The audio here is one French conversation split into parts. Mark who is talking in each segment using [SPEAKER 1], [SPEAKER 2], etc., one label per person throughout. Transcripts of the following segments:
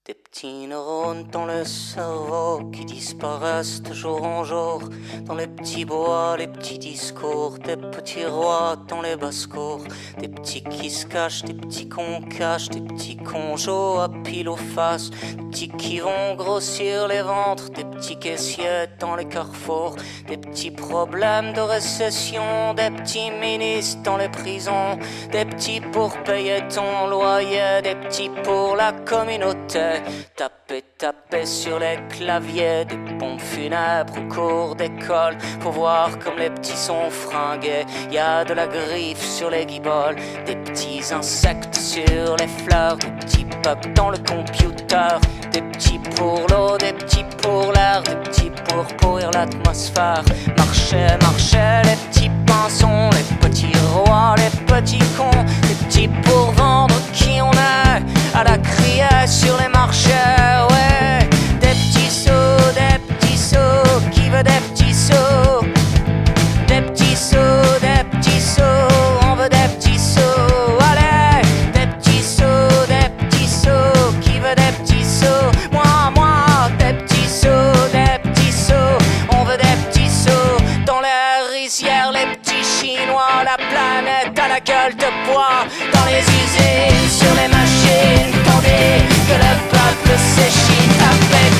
[SPEAKER 1] Des petits neurones dans le cerveau qui disparaissent de jour en jour. Dans les petits bois, les petits discours, des petits rois dans les basses-cours. Des petits qui se cachent, des petits qu'on cache, des petits conjos à pile aux faces. Des petits qui vont grossir les ventres, des petits caissiers dans les carrefours. Des petits problèmes de récession, des petits ministres dans les prisons. Des petits pour payer ton loyer, des petits pour la communauté. Taper sur les claviers des pompes funèbres au cours d'école. Faut voir comme les petits sont fringués. Y a de la griffe sur les guiboles, des petits insectes sur les fleurs, des petits bugs dans le computer. Des petits pour l'eau, des petits pour l'air, des petits pour pourrir l'atmosphère. Marcher, les petits pinsons, les petits rois, les petits cons. Des petits pour vendre qui on est, à la criée sur les marchés, ouais. Des petits sauts, qui veut des petits sauts. Des petits sauts, on veut des petits sauts, allez. Des petits sauts, qui veut des petits sauts. Moi, des petits sauts, on veut des petits sauts. Dans les rizières, les petits chinois, la planète à la gueule de bois. Dans les usines, sur les machines, tandis que le peuple s'échine.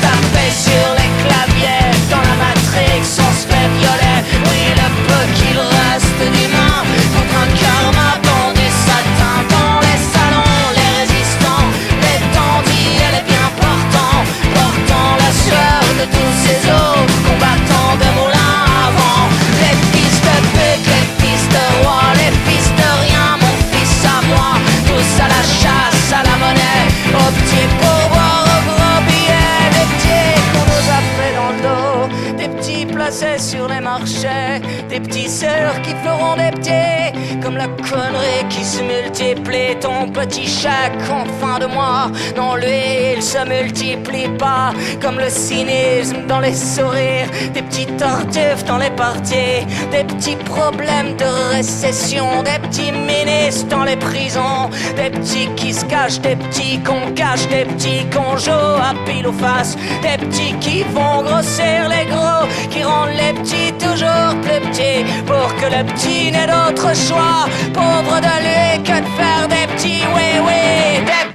[SPEAKER 1] Taper sur les claviers, dans la Matrix on se fait violer. Oui, le peu qu'il reste d'humain, contre un karma dans du satin. Dans les salons, les résistants, les tendis et les bien portants, portant la sueur de tous ces autres combattants de moulins à vent. Les fils de pute, les fils de roi, les fils de rien, mon fils à moi. Tous à la chasse, à la monnaie, aux petits pourboires, aux gros billets. Des petits qu'on nous a fait dans le dos, des petits placés sur les marchés, des petits sœurs qui feront des petits. Comme la connerie qui se multiplie, ton petit chèque en fin de mois. Non, lui, il se multiplie pas. Comme le cynisme dans les sourires, des petits tartuffes dans les parties. Des petits problèmes de récession, des petits ministres dans les prisons. Des petits qui se cachent, des petits qu'on cache, des petits qu'on joue à pile aux faces. Des petits qui vont grossir les gros, qui rendent les petits toujours plus petits, pour que le petit n'ait d'autre choix, pauvre de lui, que de faire des petits, oui, des